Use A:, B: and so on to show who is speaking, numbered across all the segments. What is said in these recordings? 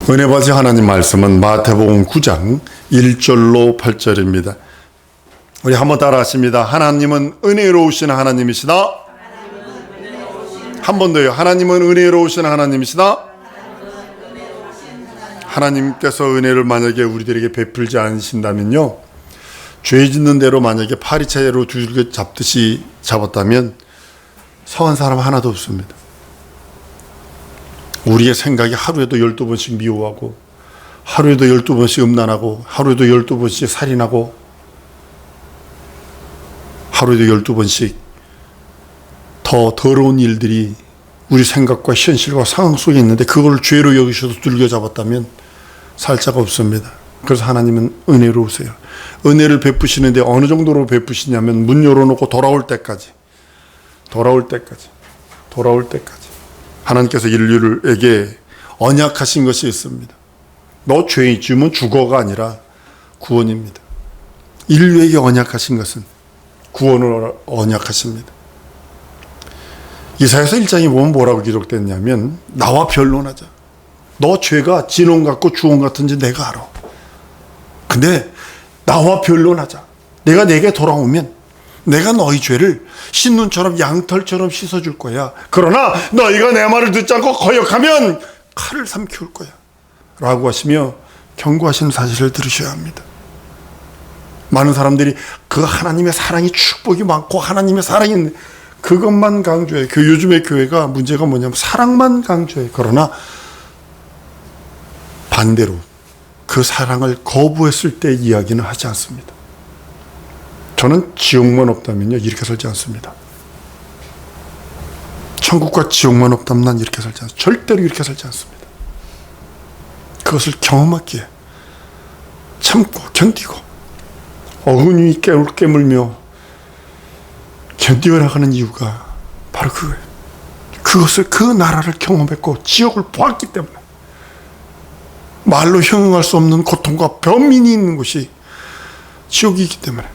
A: 은혜 받으신 하나님 말씀은 마태복음 9장 1절로 8절입니다. 우리 한번 따라 하십니다. 하나님은 은혜로우신 하나님이시다. 한 번 더요. 하나님은 은혜로우신 하나님이시다. 하나님께서 은혜를 만약에 우리들에게 베풀지 않으신다면요, 죄 짓는 대로 만약에 파리채로 줄겨 잡듯이 잡았다면 성한 사람 하나도 없습니다. 우리의 생각이 하루에도 12번씩 미워하고, 하루에도 12번씩 음란하고, 하루에도 12번씩 살인하고, 하루에도 12번씩 더 더러운 일들이 우리 생각과 현실과 상황 속에 있는데 그걸 죄로 여기셔서 들겨 잡았다면 살 자가 없습니다. 그래서 하나님은 은혜로우세요. 은혜를 베푸시는데 어느 정도로 베푸시냐면 문 열어놓고 돌아올 때까지 하나님께서 인류에게 언약하신 것이 있습니다. 너 죄 지으면 죽어가 아니라 구원입니다. 인류에게 언약하신 것은 구원을 언약하십니다. 이사야서 1장에 보면 뭐라고 기록됐냐면, 나와 변론하자. 너 죄가 진홍 같고 주홍 같은지 내가 알아. 근데 나와 변론하자. 내가 내게 돌아오면 내가 너희 죄를 신눈처럼 양털처럼 씻어줄 거야. 그러나 너희가 내 말을 듣지 않고 거역하면 칼을 삼키울 거야 라고 하시며 경고하시는 사실을 들으셔야 합니다. 많은 사람들이 그 하나님의 사랑이 축복이 많고 하나님의 사랑이 있는 그것만 강조해. 요즘의 교회가 문제가 뭐냐면 사랑만 강조해. 그러나 반대로 그 사랑을 거부했을 때 이야기는 하지 않습니다. 저는 지옥만 없다면요, 이렇게 살지 않습니다. 천국과 지옥만 없다면 난 이렇게 살지 않습니다. 절대로 이렇게 살지 않습니다. 그것을 경험하기에 참고 견디고 어금니 깨물며 견디어 나가는 이유가 바로 그거예요. 그것을, 그 나라를 경험했고 지옥을 보았기 때문에, 말로 형용할 수 없는 고통과 변민이 있는 곳이 지옥이기 때문에.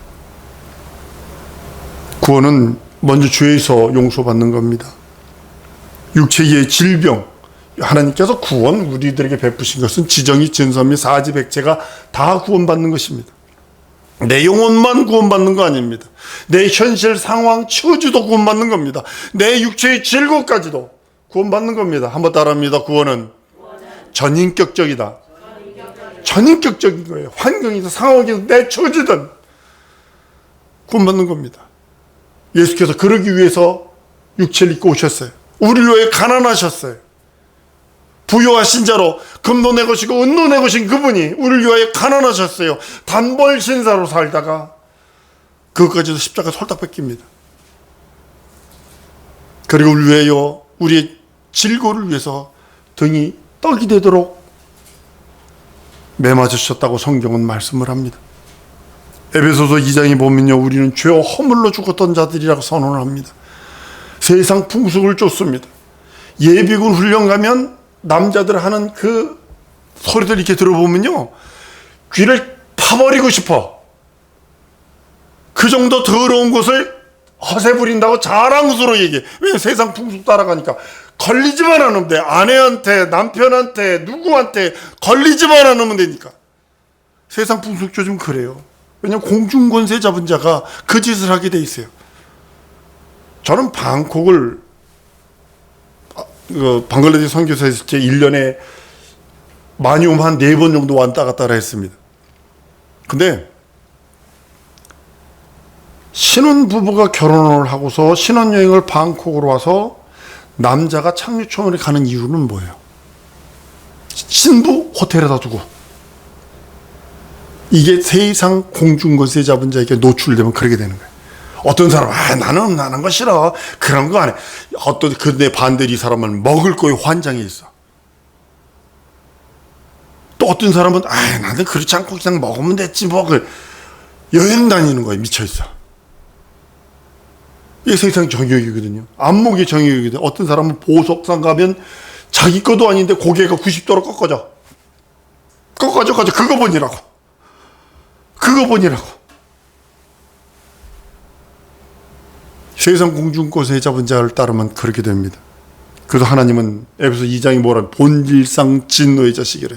A: 구원은 먼저 죄에서 용서받는 겁니다. 육체의 질병, 하나님께서 구원 우리들에게 베푸신 것은 지정이, 진선미, 사지, 백제가 다 구원받는 것입니다. 내 영혼만 구원받는 거 아닙니다. 내 현실 상황, 처지도 구원받는 겁니다. 내 육체의 질고까지도 구원받는 겁니다. 한번 따라합니다. 구원은 전인격적이다. 전인격적인 거예요. 환경이든 상황이든 내 처지든 구원받는 겁니다. 예수께서 그러기 위해서 육체를 입고 오셨어요. 우리를 위해 가난하셨어요. 부요하신 자로 금도 내 것이고 은도 내 것인 그분이 우리를 위하여 가난하셨어요. 단벌 신사로 살다가 그것까지도 십자가 솔딱 뺏깁니다. 그리고 우리를 위하여, 우리의 질고를 위해서 등이 떡이 되도록 매맞으셨다고 성경은 말씀을 합니다. 에베소서 2장에 보면요, 우리는 죄와 허물로 죽었던 자들이라고 선언을 합니다. 세상 풍속을 쫓습니다. 예비군 훈련 가면 남자들 하는 그 소리들 이렇게 들어보면요, 귀를 파버리고 싶어. 그 정도 더러운 것을 허세 부린다고 자랑스러워 얘기해. 왜냐면 세상 풍속 따라가니까. 걸리지만 않으면 돼. 아내한테, 남편한테, 누구한테 걸리지만 않으면 되니까. 세상 풍속 요즘 그래요. 왜냐면 공중권세 잡은 자가 그 짓을 하게 돼 있어요. 저는 방콕을 방글라데시 선교사에 있을 때 1년에 많이 오면 한 4번 정도 왔다 갔다 했습니다. 근데 신혼부부가 결혼을 하고서 신혼여행을 방콕으로 와서 남자가 착륙청원에 가는 이유는 뭐예요? 신부 호텔에다 두고. 이게 세상 공중권세 잡은 자에게 노출되면 그렇게 되는 거예요. 어떤 사람은 나는 음란한 거 싫어, 그런 거 안 해. 근데 반대로 이 사람은 먹을 거에 환장해 있어. 또 어떤 사람은 나는 그렇지 않고 그냥 먹으면 됐지 뭐. 여행 다니는 거에 미쳐 있어. 이게 세상 정욕이거든요. 안목의 정욕이거든요. 어떤 사람은 보석상 가면 자기 것도 아닌데 고개가 90도로 꺾어져. 그거 보니라고. 세상 공중권세 잡은 자를 따르면 그렇게 됩니다. 그래서 하나님은 에베소 2장이 뭐라 본질상 진노의 자식이래.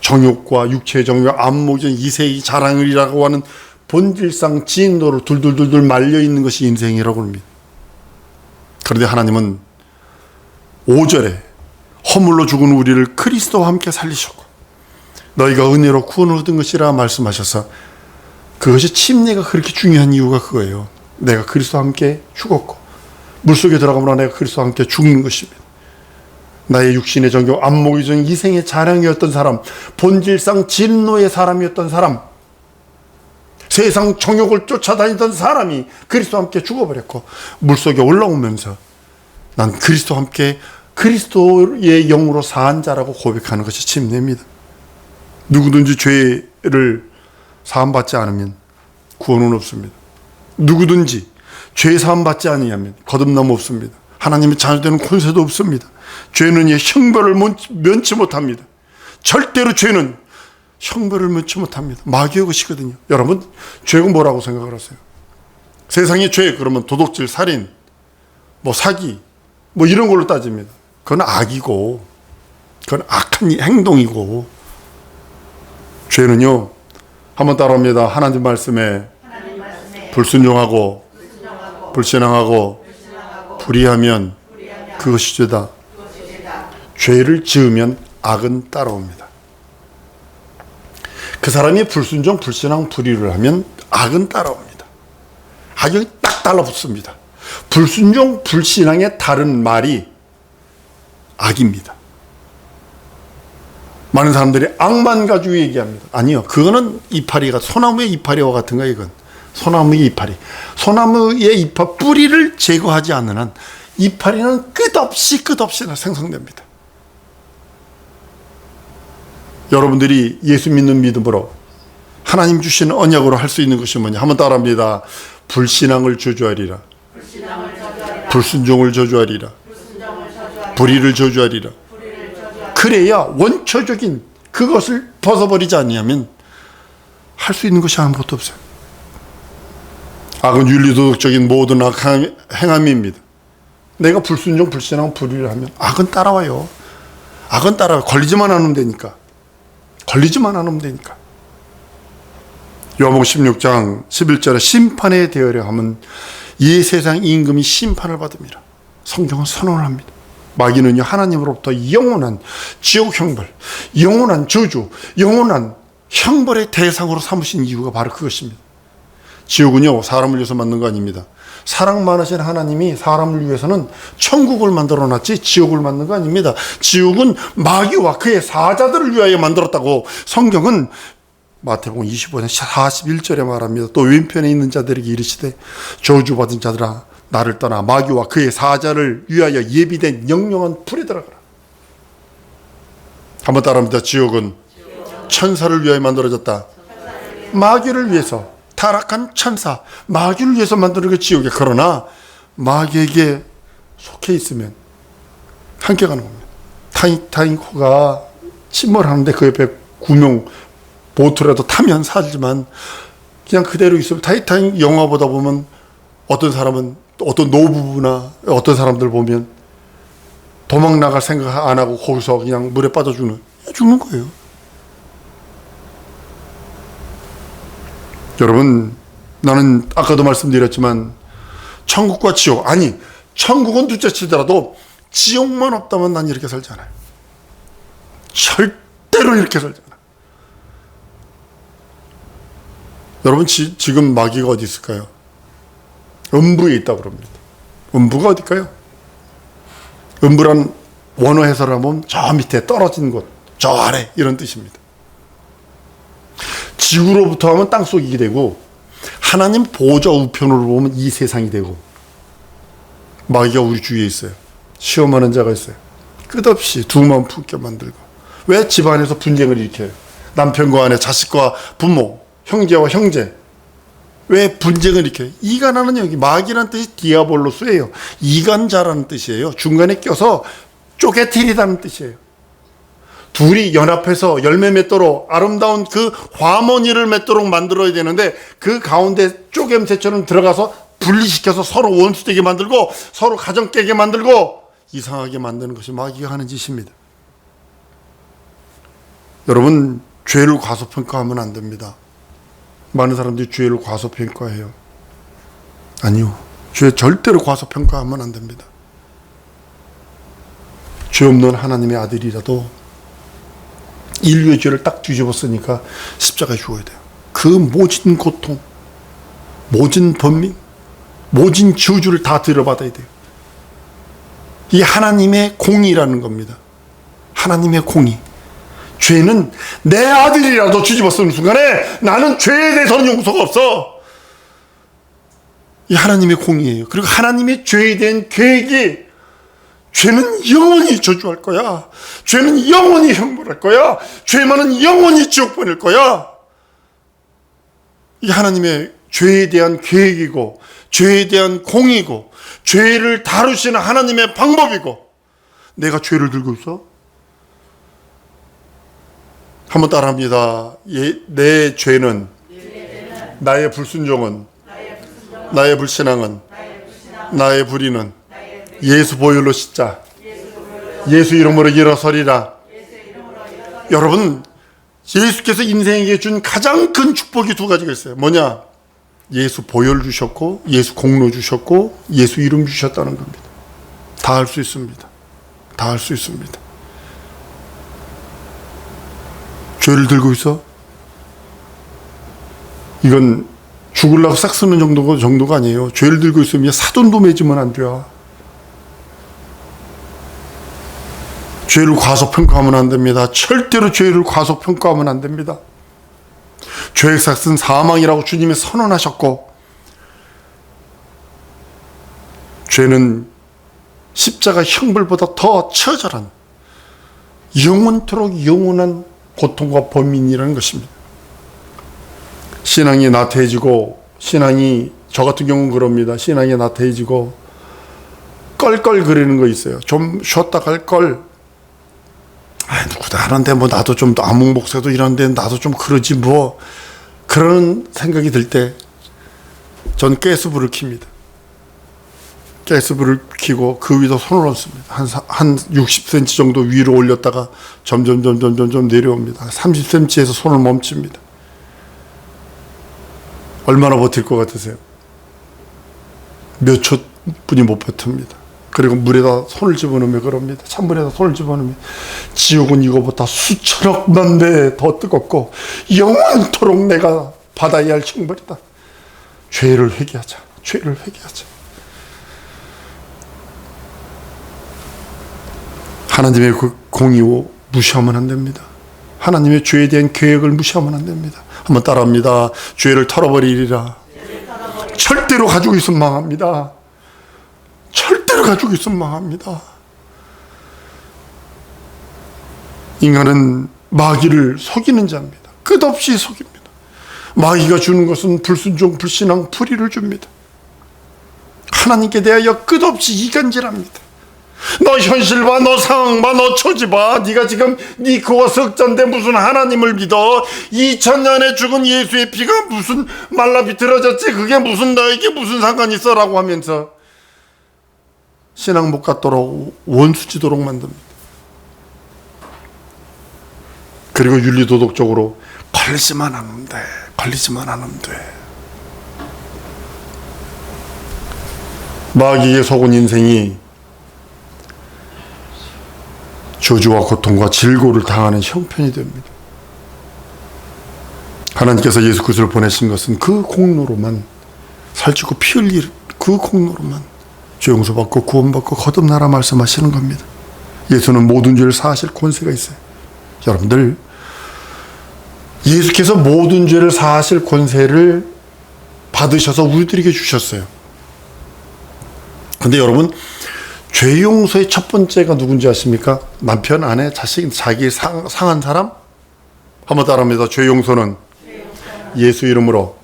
A: 정욕과 육체의 정욕, 안목의 이세의 자랑이라고 하는 본질상 진노로 둘둘둘둘 말려 있는 것이 인생이라고 합니다. 그런데 하나님은 5절에 허물로 죽은 우리를 그리스도와 함께 살리셨고 너희가 은혜로 구원을 얻은 것이라 말씀하셔서 그것이 침례가 그렇게 중요한 이유가 그거예요. 내가 그리스도와 함께 죽었고 물속에 들어가면 내가 그리스도와 함께 죽는 것입니다. 나의 육신의 정욕, 안목의 정욕, 이생의 자랑이었던 사람, 본질상 진노의 사람이었던 사람, 세상 정욕을 쫓아다니던 사람이 그리스도와 함께 죽어버렸고 물속에 올라오면서 난 그리스도와 함께 그리스도의 영으로 사한 자라고 고백하는 것이 침례입니다. 누구든지 죄를 사함받지 않으면 구원은 없습니다. 누구든지 죄 사함받지 아니하면 거듭남 없습니다. 하나님의 자녀되는 권세도 없습니다. 죄는 형벌을 면치 못합니다. 절대로 죄는 형벌을 면치 못합니다. 마귀의 것이거든요. 여러분, 죄가 뭐라고 생각을 하세요? 세상의 죄 그러면 도둑질, 살인, 사기 이런 걸로 따집니다. 그건 악이고 그건 악한 행동이고 죄는요, 한번 따라합니다. 하나님 말씀에 불순종하고 불신앙하고 불의하면 그것이 죄다. 죄를 지으면 악은 따라옵니다. 그 사람이 불순종, 불신앙, 불의를 하면 악은 따라옵니다. 아주 딱 달라붙습니다. 불순종, 불신앙의 다른 말이 악입니다. 많은 사람들이 악만 가지고 얘기합니다. 아니요. 그거는 이파리가, 소나무의 이파리와 같은 거예요, 이건. 소나무의 이파리. 소나무의 이파리, 뿌리를 제거하지 않는 한 이파리는 끝없이 생성됩니다. 여러분들이 예수 믿는 믿음으로 하나님 주시는 언약으로 할 수 있는 것이 뭐냐? 한번 따라합니다. 불신앙을 저주하리라. 불순종을 저주하리라. 불의를 저주하리라. 그래야 원초적인 그것을 벗어버리지 않으면 할 수 있는 것이 아무것도 없어요. 악은 윤리도덕적인 모든 악 행함입니다. 내가 불순종, 불신앙, 불의를 하면 악은 따라와요. 악은 따라와요. 걸리지만 않으면 되니까. 요한복음 16장 11절에 심판에 대하려 하면 이 세상 임금이 심판을 받습니다. 성경은 선언을 합니다. 마귀는요, 하나님으로부터 영원한 지옥 형벌, 영원한 저주, 영원한 형벌의 대상으로 삼으신 이유가 바로 그것입니다. 지옥은요, 사람을 위해서 만든 거 아닙니다. 사랑 많으신 하나님이 사람을 위해서는 천국을 만들어놨지 지옥을 만든 거 아닙니다. 지옥은 마귀와 그의 사자들을 위하여 만들었다고 성경은 마태복음 25장 41절에 말합니다. 또 왼편에 있는 자들에게 이르시되 저주받은 자들아 나를 떠나 마귀와 그의 사자를 위하여 예비된 영영한 불에 들어가라. 한번 따라합니다. 지옥은 천사를 위하여 만들어졌다. 마귀를 위해서, 타락한 천사, 마귀를 위해서 만드는 게 지옥이에요. 그러나 마귀에게 속해 있으면 함께 가는 겁니다. 타이타닉호가 침몰하는데 그 옆에 구명 보트라도 타면 살지만 그냥 그대로 있으면, 타이타닉 영화 보다 보면 어떤 사람은, 어떤 노부부나 어떤 사람들 보면 도망 나갈 생각 안 하고 거기서 그냥 물에 빠져 죽는 거예요. 여러분, 나는 아까도 말씀드렸지만 천국과 지옥, 아니 천국은 둘째 치더라도 지옥만 없다면 난 이렇게 살지 않아요. 절대로 이렇게 살지 않아요. 여러분, 지금 마귀가 어디 있을까요? 음부에 있다고 그럽니다. 음부가 어딜까요? 음부란 원어 해설을 하면 저 밑에 떨어진 곳, 저 아래 이런 뜻입니다. 지구로부터 하면 땅속이 되고 하나님 보좌 우편으로 보면 이 세상이 되고, 마귀가 우리 주위에 있어요. 시험하는 자가 있어요. 끝없이 두 마음 품게 만들고. 왜 집안에서 분쟁을 일으켜요? 남편과 아내, 자식과 부모, 형제와 형제. 왜 분쟁을 일으켜요? 이간하는 여기 마귀라는 뜻이 디아볼로스예요. 이간자라는 뜻이에요. 중간에 껴서 쪼개뜨리다는 뜻이에요. 둘이 연합해서 열매 맺도록 아름다운 그 화모니를 맺도록 만들어야 되는데 그 가운데 쪼개새처럼 들어가서 분리시켜서 서로 원수되게 만들고 서로 가정 깨게 만들고 이상하게 만드는 것이 마귀가 하는 짓입니다. 여러분, 죄를 과소평가하면 안 됩니다. 많은 사람들이 죄를 과소평가해요. 아니요. 죄 절대로 과소평가하면 안 됩니다. 죄 없는 하나님의 아들이라도 인류의 죄를 딱 뒤집었으니까 십자가에 죽어야 돼요. 그 모진 고통, 모진 번민, 모진 저주를 다 들어받아야 돼요. 이 하나님의 공의라는 겁니다. 하나님의 공의. 죄는 내 아들이라도 뒤집어 쓰는 순간에 나는 죄에 대해서는 용서가 없어. 이 하나님의 공의예요. 그리고 하나님의 죄에 대한 계획이 죄는 영원히 저주할 거야. 죄는 영원히 형벌할 거야. 죄만은 영원히 지옥 보낼 거야. 이 하나님의 죄에 대한 계획이고 죄에 대한 공의고 죄를 다루시는 하나님의 방법이고 내가 죄를 들고 있어? 한번 따라합니다. 내 죄는 나의 불순종은 나의 불신앙은 나의 불의는 예수 보혈로 씻자. 예수 이름으로 일어서리라. 여러분, 예수께서 인생에게 준 가장 큰 축복이 두 가지가 있어요. 뭐냐? 예수 보혈 주셨고 예수 공로 주셨고 예수 이름 주셨다는 겁니다. 다 할 수 있습니다. 다 할 수 있습니다. 죄를 들고 있어? 이건 죽으려고 싹 쓰는 정도가 아니에요. 죄를 들고 있으면 사돈도 맺으면 안 돼요. 죄를 과소평가하면 안 됩니다. 절대로 죄를 과소평가하면 안 됩니다. 죄의 삭은 사망이라고 주님이 선언하셨고 죄는 십자가 형벌보다 더 처절한 영원토록 영원한 고통과 범인이라는 것입니다. 신앙이 나태해지고 신앙이 저 같은 경우는 그럽니다. 신앙이 나태해지고 껄껄거리는 거 있어요. 좀 쉬었다 갈 걸. 누구도 하는데 뭐 나도 좀 암흑 목사도 이런데 나도 좀 그러지 뭐 그런 생각이 들 때 전 가스불을 켭니다. 가스불을 켜고 그 위로 손을 얹습니다. 한 60cm 정도 위로 올렸다가 점점 내려옵니다. 30cm에서 손을 멈춥니다. 얼마나 버틸 것 같으세요? 몇 초 뿐이 못 버팁니다. 그리고 물에다 손을 집어넣으면 그럽니다. 찬물에다 손을 집어넣으면 지옥은 이거보다 수천억만 배 더 뜨겁고 영원토록 내가 받아야 할 형벌이다. 죄를 회개하자. 죄를 회개하자. 하나님의 그 공의を무시하면 안 됩니다. 하나님의 죄에 대한 계획을 무시하면 안 됩니다. 한번 따라합니다. 죄를 털어버리리라. 절대로 가지고 있으면 망합니다. 절대로 가지고 있으면 망합니다. 인간은 마귀를 속이는 자입니다. 끝없이 속입니다. 마귀가 주는 것은 불순종, 불신앙, 불의를 줍니다. 하나님께 대하여 끝없이 이간질합니다. 너 현실 봐, 너 상황 봐, 너 처지 봐. 네가 지금 네 그와 석자인데 무슨 하나님을 믿어? 2000년에 죽은 예수의 피가 무슨 말라 비틀어졌지? 그게 무슨 너에게 무슨 상관이 있어? 라고 하면서 신앙 못 갖도록 원수지도록 만듭니다. 그리고 윤리도덕적으로 걸리지만 않으면 돼. 걸리지만 않으면 돼. 마귀에 속은 인생이 저주와 고통과 질고를 당하는 형편이 됩니다. 하나님께서 예수 그리스도를 보내신 것은 그 공로로만 살찌고 피 흘릴 그 공로로만 죄 용서받고 구원받고 거듭나라 말씀하시는 겁니다. 예수는 모든 죄를 사하실 권세가 있어요. 여러분들, 예수께서 모든 죄를 사하실 권세를 받으셔서 우리들에게 주셨어요. 근데 여러분, 죄 용서의 첫 번째가 누군지 아십니까? 남편, 아내, 자식, 자기 상한 사람? 한번 따라합니다. 죄 용서는 예수 이름으로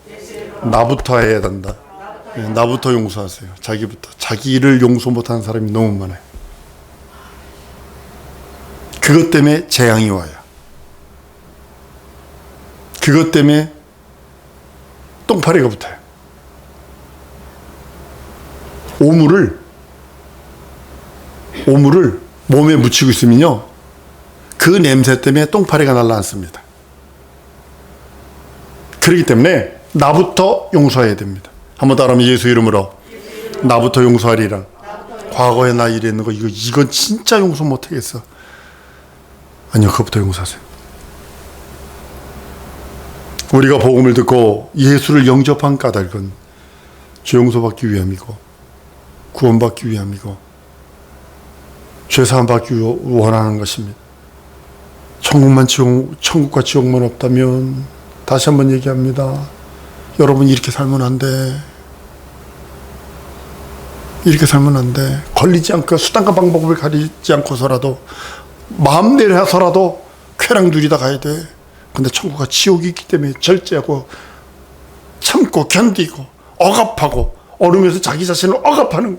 A: 나부터 해야 된다. 네, 나부터 용서하세요. 자기부터. 자기를 용서 못하는 사람이 너무 많아요. 그것 때문에 재앙이 와요. 그것 때문에 똥파리가 붙어요. 오물을 오물을 몸에 묻히고 있으면요, 그 냄새 때문에 똥파리가 날라앉습니다. 그렇기 때문에 나부터 용서해야 됩니다. 한번 따라하면 예수 이름으로 나부터 용서하리라. 과거에 나 이랬는 거 이건 진짜 용서 못하겠어. 아니요, 그것부터 용서하세요. 우리가 복음을 듣고 예수를 영접한 까닭은 죄 용서받기 위함이고 구원받기 위함이고 죄사함 받기 원하는 것입니다. 천국과 지옥만 없다면, 다시 한번 얘기합니다, 여러분 이렇게 살면 안 돼. 이렇게 살면 안 돼. 걸리지 않고 수단과 방법을 가리지 않고서라도 마음대로 해서라도 쾌락 누리다 가야 돼. 근데 천국과 지옥이 있기 때문에 절제하고 참고 견디고 억압하고 얼으면서 자기 자신을 억압하는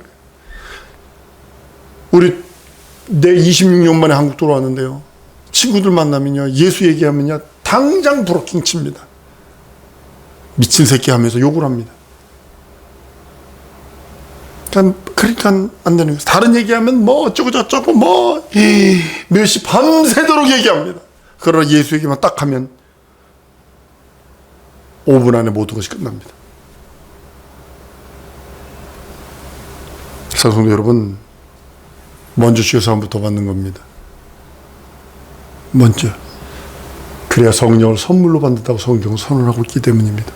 A: 거예요. 내 26년 만에 한국 들어왔는데요, 친구들 만나면요, 예수 얘기하면요, 당장 브로킹 칩니다. 미친 새끼 하면서 욕을 합니다. 그러니까 안 되는 거예요. 다른 얘기하면 뭐 어쩌고 저쩌고 몇 시 밤새도록 얘기합니다. 그러나 예수 얘기만 딱 하면 5분 안에 모든 것이 끝납니다. 성도 여러분, 먼저 주의 사함부터 받는 겁니다. 먼저. 그래야 성령을 선물로 받는다고 성경은 선언하고 있기 때문입니다.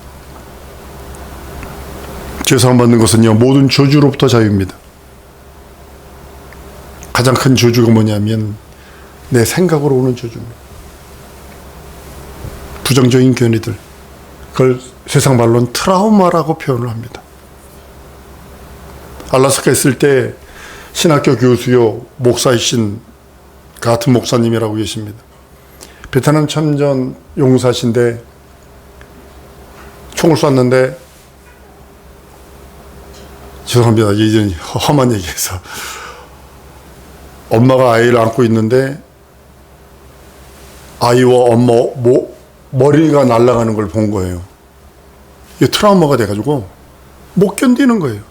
A: 죄사함 받는 것은요, 모든 저주로부터 자유입니다. 가장 큰 저주가 뭐냐면 내 생각으로 오는 저주입니다. 부정적인 견해들, 그걸 세상 말로는 트라우마라고 표현을 합니다. 알라스카에 있을 때 신학교 교수요, 목사이신 같은 목사님이라고 계십니다. 베트남 참전 용사신데 총을 쐈는데, 죄송합니다, 이제는 험한 얘기해서, 엄마가 아이를 안고 있는데 아이와 엄마 머리가 날아가는 걸 본 거예요. 이게 트라우마가 돼가지고 못 견디는 거예요.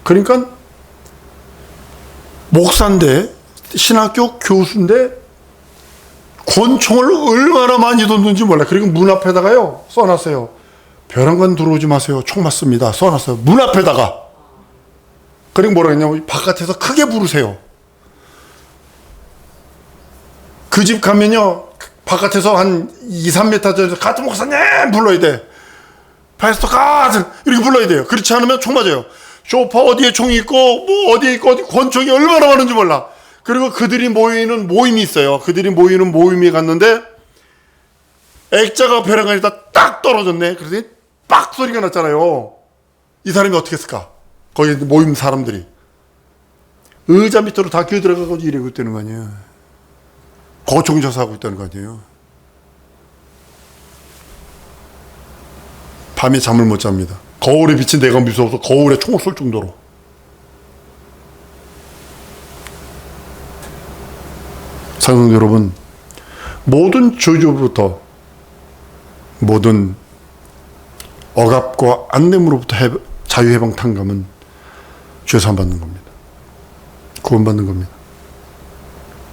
A: 그러니까 목사인데, 신학교 교수인데 권총을 얼마나 많이 뒀는지 몰라요. 그리고 문 앞에다가요 써놨어요. 벼랑간 들어오지 마세요, 총 맞습니다, 써놨어요, 문 앞에다가. 그리고 뭐라 했냐면 바깥에서 크게 부르세요. 그 집 가면요, 바깥에서 한 2, 3m 전에서 같은 목사님 불러야 돼. 파스터 같은 이렇게 불러야 돼요. 그렇지 않으면 총 맞아요. 쇼파 어디에 총이 있고 뭐 어디에 있고 권총이 얼마나 많은지 몰라. 그리고 그들이 모이는 모임이 있어요. 그들이 모이는 모임에 갔는데 액자가 벼랑간에다 딱 떨어졌네. 그래서 빡 소리가 났잖아요. 이 사람이 어떻게 했을까? 거기 모임 사람들이 의자 밑으로 다 기어 들어가고 이러고 있다는 거 아니에요. 고총조사하고 있다는 거 아니에요. 밤에 잠을 못 잡니다. 거울에 비친 내가 무서워서 거울에 총을 쏠 정도로. 사랑하는 여러분, 모든 저주로부터, 모든 억압과 안냄으로부터 자유해방 탕감은 죄사함 받는 겁니다. 구원받는 겁니다.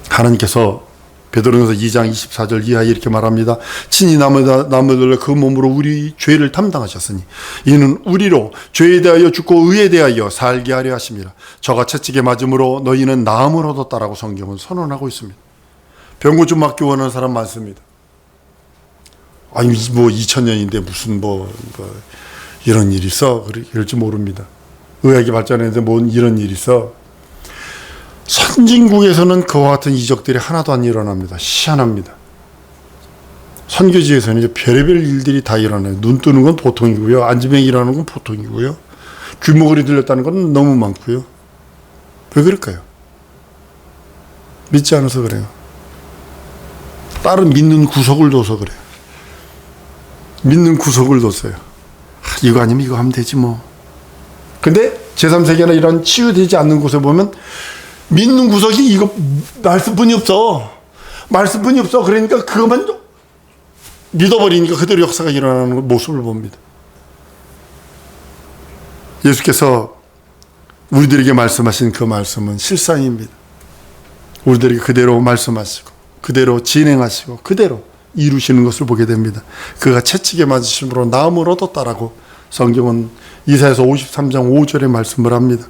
A: 하나님께서 베드로전서 2장 24절 이하에 이렇게 말합니다. 친히 남을 그 몸으로 우리 죄를 담당하셨으니 이는 우리로 죄에 대하여 죽고 의에 대하여 살게 하려 하심이라. 저가 채찍에 맞음으로 너희는 나음을 얻었다라고 성경은 선언하고 있습니다. 병고 좀 맞기 원하는 사람 많습니다. 아니 뭐 2000년인데 무슨 뭐 이런 일이 있어? 그럴지 모릅니다. 의학이 발전했는데 뭔 이런 일이 있어? 선진국에서는 그와 같은 이적들이 하나도 안 일어납니다. 희한합니다. 선교지에서는 이제 별의별 일들이 다 일어나요. 눈 뜨는 건 보통이고요. 안지병이 일어나는 건 보통이고요. 귀머거리 들렸다는 건 너무 많고요. 왜 그럴까요? 믿지 않아서 그래요. 딸은 믿는 구석을 둬서 그래요. 믿는 구석을 뒀어요. 이거 아니면 이거 하면 되지 뭐. 근데 제3세계나 이런 치유되지 않는 곳에 보면 믿는 구석이 이거 말씀뿐이 없어. 말씀뿐이 없어. 그러니까 그것만 믿어버리니까 그대로 역사가 일어나는 모습을 봅니다. 예수께서 우리들에게 말씀하신 그 말씀은 실상입니다. 우리들에게 그대로 말씀하시고 그대로 진행하시고 그대로 이루시는 것을 보게 됩니다. 그가 채찍에 맞으심으로 나음을 얻었다라고 성경은 이사야서 53장 5절에 말씀을 합니다.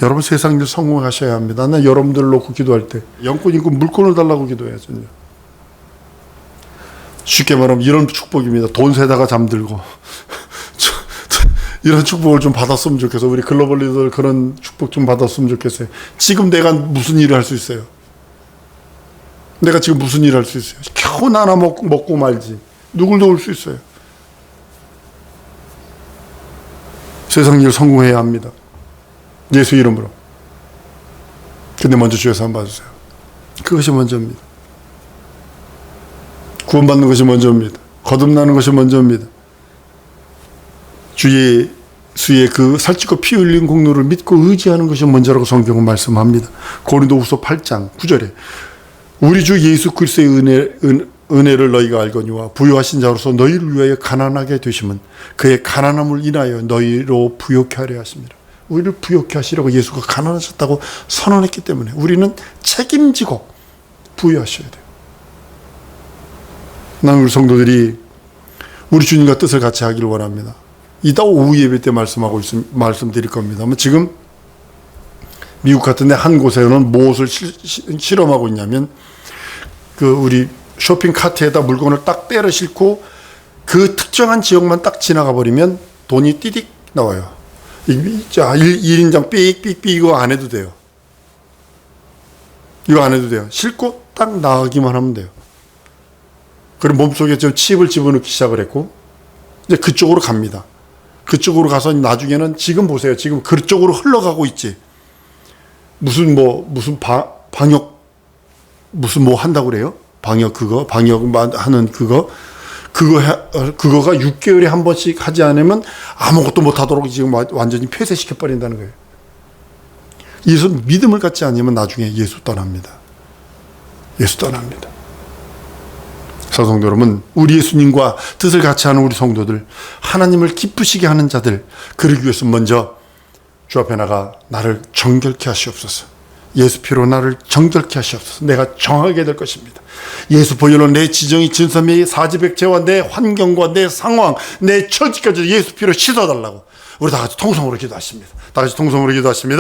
A: 여러분 세상 일 성공하셔야 합니다. 나 여러분들을 놓고 기도할 때 영권 있고 물권을 달라고 기도해야죠. 쉽게 말하면 이런 축복입니다. 돈 세다가 잠들고 이런 축복을 좀 받았으면 좋겠어. 우리 글로벌 리더들 그런 축복 좀 받았으면 좋겠어요. 지금 내가 무슨 일을 할 수 있어요? 내가 지금 무슨 일을 할 수 있어요? 겨우 나나 먹고 말지. 누굴 도울 수 있어요? 세상 일 성공해야 합니다. 예수 이름으로. 근데 먼저 주여서 한번 봐주세요. 그것이 먼저입니다. 구원받는 것이 먼저입니다. 거듭나는 것이 먼저입니다. 주 예수의 그 살찌고 피 흘린 공로를 믿고 의지하는 것이 먼저라고 성경은 말씀합니다. 고린도후서 8장 9절에 우리 주 예수 그리스도의 은혜를 너희가 알거니와 부유하신 자로서 너희를 위하여 가난하게 되심은 그의 가난함을 인하여 너희로 부욕케 하려 하십니다. 우리를 부욕케 하시려고 예수가 가난하셨다고 선언했기 때문에 우리는 책임지고 부유하셔야 돼요. 나는 우리 성도들이 우리 주님과 뜻을 같이 하기를 원합니다. 이따 오후 예배 때 말씀드릴 겁니다. 지금 미국 같은 데 한 곳에는 무엇을 실험하고 있냐면 우리 쇼핑 카트에다 물건을 딱 때려 싣고 그 특정한 지역만 딱 지나가 버리면 돈이 띠딕 나와요. 자, 1인당 삑삑삑 이거 안 해도 돼요. 이거 안 해도 돼요. 싣고 딱 나가기만 하면 돼요. 그리고 몸속에 좀 칩을 집어넣기 시작을 했고 이제 그쪽으로 갑니다. 그쪽으로 가서 나중에는 지금 보세요. 지금 그쪽으로 흘러가고 있지. 무슨 방역 무슨 뭐 한다고 그래요? 방역 하는 그거가 6개월에 한 번씩 하지 않으면 아무것도 못하도록 지금 완전히 폐쇄시켜 버린다는 거예요. 예수 믿음을 갖지 않으면 나중에 예수 떠납니다. 예수 떠납니다. 사성도 여러분, 우리 예수님과 뜻을 같이 하는 우리 성도들, 하나님을 기쁘시게 하는 자들, 그러기 위해서 먼저 주 앞에 나가 나를 정결케 하시옵소서. 예수 피로 나를 정결케 하시옵소서. 내가 정하게 될 것입니다. 예수 보혈로 내 지정이 진섬이 사지백체와 내 환경과 내 상황, 내 처지까지 예수 피로 씻어달라고 우리 다 같이 통성으로 기도하십니다. 다 같이 통성으로 기도하십니다.